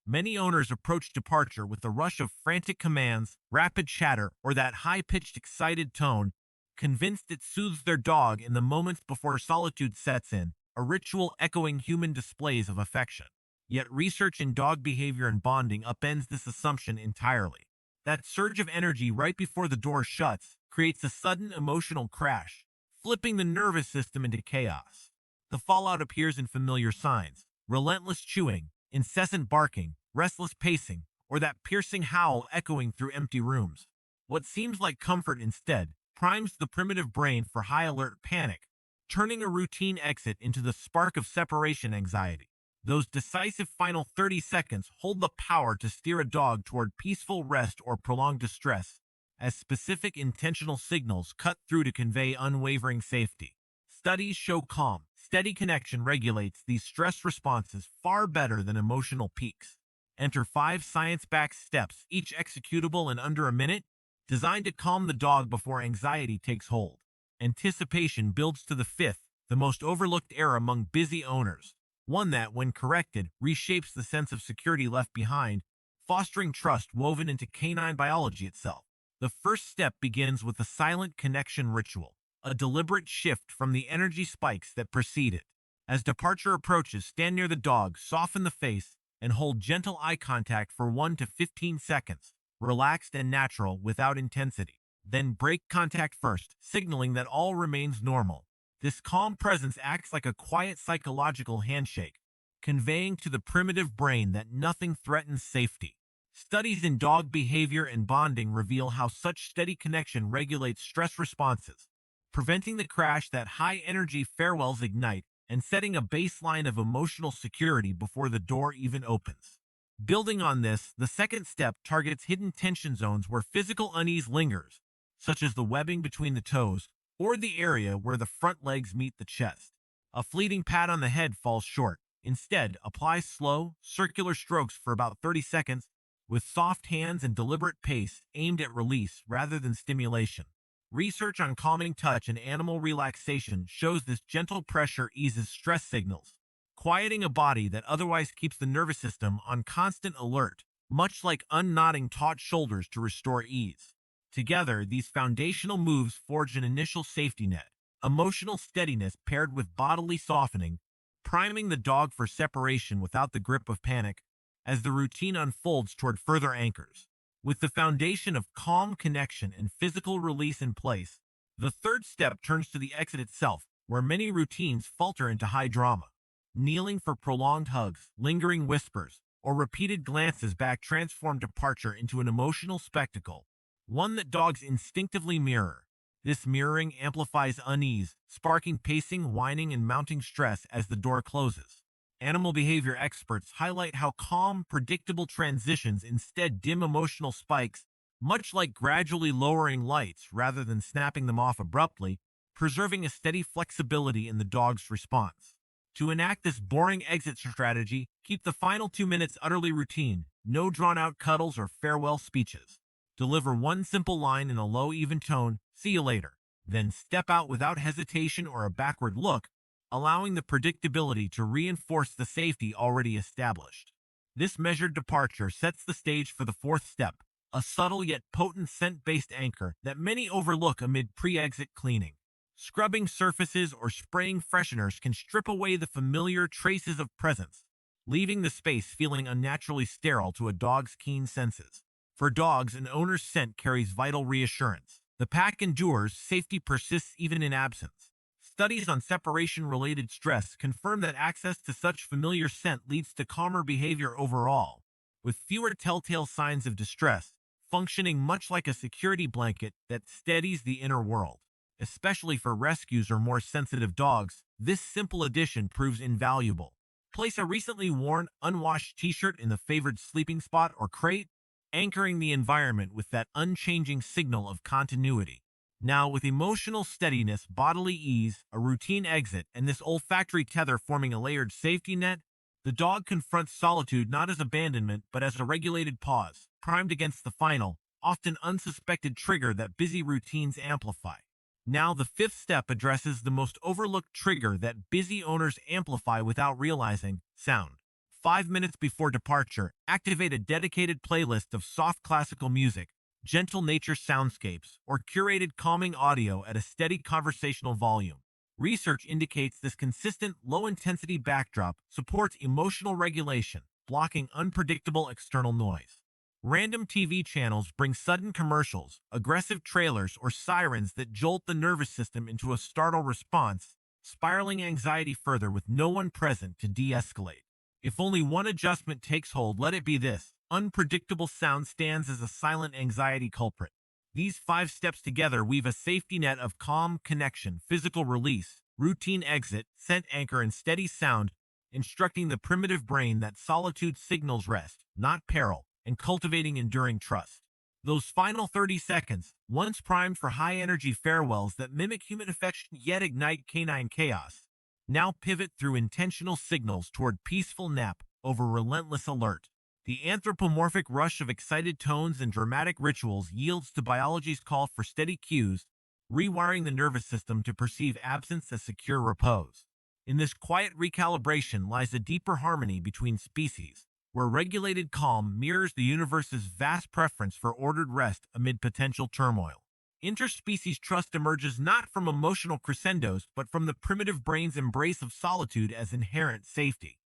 Many owners approach departure with a rush of frantic commands, rapid chatter, or that high-pitched excited tone, convinced it soothes their dog in the moments before solitude sets in, a ritual echoing human displays of affection. Yet research in dog behavior and bonding upends this assumption entirely. That surge of energy right before the door shuts creates a sudden emotional crash, flipping the nervous system into chaos. The fallout appears in familiar signs: relentless chewing, incessant barking, restless pacing, or that piercing howl echoing through empty rooms. What seems like comfort instead primes the primitive brain for high alert panic, turning a routine exit into the spark of separation anxiety. Those decisive final 30 seconds hold the power to steer a dog toward peaceful rest or prolonged distress, as specific intentional signals cut through to convey unwavering safety. Studies show calm, steady connection regulates these stress responses far better than emotional peaks. Enter 5 science-backed steps, each executable in under a minute, designed to calm the dog before anxiety takes hold. Anticipation builds to the 5th, the most overlooked error among busy owners, one that, when corrected, reshapes the sense of security left behind, fostering trust woven into canine biology itself. The first step begins with a silent connection ritual, a deliberate shift from the energy spikes that precede it. As departure approaches, stand near the dog, soften the face, and hold gentle eye contact for 1 to 15 seconds, relaxed and natural without intensity. Then break contact first, signaling that all remains normal. This calm presence acts like a quiet psychological handshake, conveying to the primitive brain that nothing threatens safety. Studies in dog behavior and bonding reveal how such steady connection regulates stress responses, preventing the crash that high-energy farewells ignite and setting a baseline of emotional security before the door even opens. Building on this, the second step targets hidden tension zones where physical unease lingers, such as the webbing between the toes or the area where the front legs meet the chest. A fleeting pat on the head falls short. Instead, apply slow, circular strokes for about 30 seconds with soft hands and deliberate pace aimed at release rather than stimulation. Research on calming touch and animal relaxation shows this gentle pressure eases stress signals, quieting a body that otherwise keeps the nervous system on constant alert, much like unknotting taut shoulders to restore ease. Together, these foundational moves forge an initial safety net, emotional steadiness paired with bodily softening, priming the dog for separation without the grip of panic as the routine unfolds toward further anchors. With the foundation of calm connection and physical release in place, the third step turns to the exit itself, where many routines falter into high drama. Kneeling for prolonged hugs, lingering whispers, or repeated glances back transform departure into an emotional spectacle, one that dogs instinctively mirror. This mirroring amplifies unease, sparking pacing, whining, and mounting stress as the door closes. Animal behavior experts highlight how calm, predictable transitions instead dim emotional spikes, much like gradually lowering lights rather than snapping them off abruptly, preserving a steady flexibility in the dog's response. To enact this boring exit strategy, keep the final 2 minutes utterly routine, no drawn-out cuddles or farewell speeches. Deliver one simple line in a low, even tone, "See you later." Then step out without hesitation or a backward look, allowing the predictability to reinforce the safety already established. This measured departure sets the stage for the fourth step, a subtle yet potent scent-based anchor that many overlook amid pre-exit cleaning. Scrubbing surfaces or spraying fresheners can strip away the familiar traces of presence, leaving the space feeling unnaturally sterile to a dog's keen senses. For dogs, an owner's scent carries vital reassurance. The pack endures, safety persists even in absence. Studies on separation-related stress confirm that access to such familiar scent leads to calmer behavior overall, with fewer telltale signs of distress, functioning much like a security blanket that steadies the inner world. Especially for rescues or more sensitive dogs, this simple addition proves invaluable. Place a recently worn, unwashed t-shirt in the favored sleeping spot or crate, anchoring the environment with that unchanging signal of continuity. Now, with emotional steadiness, bodily ease, a routine exit, and this olfactory tether forming a layered safety net, the dog confronts solitude not as abandonment but as a regulated pause, primed against the final, often unsuspected trigger that busy routines amplify. Now, the fifth step addresses the most overlooked trigger that busy owners amplify without realizing: sound. 5 minutes before departure, activate a dedicated playlist of soft classical music, gentle nature soundscapes, or curated calming audio at a steady conversational volume. Research indicates this consistent, low-intensity backdrop supports emotional regulation, blocking unpredictable external noise. Random TV channels bring sudden commercials, aggressive trailers, or sirens that jolt the nervous system into a startle response, spiraling anxiety further with no one present to de-escalate. If only one adjustment takes hold, let it be this. Unpredictable sound stands as a silent anxiety culprit. These 5 steps together weave a safety net of calm, connection, physical release, routine exit, scent anchor, and steady sound, instructing the primitive brain that solitude signals rest, not peril, and cultivating enduring trust. Those final 30 seconds, once primed for high-energy farewells that mimic human affection yet ignite canine chaos, now pivot through intentional signals toward peaceful nap over relentless alert. The anthropomorphic rush of excited tones and dramatic rituals yields to biology's call for steady cues, rewiring the nervous system to perceive absence as secure repose. In this quiet recalibration lies a deeper harmony between species, where regulated calm mirrors the universe's vast preference for ordered rest amid potential turmoil. Interspecies trust emerges not from emotional crescendos, but from the primitive brain's embrace of solitude as inherent safety.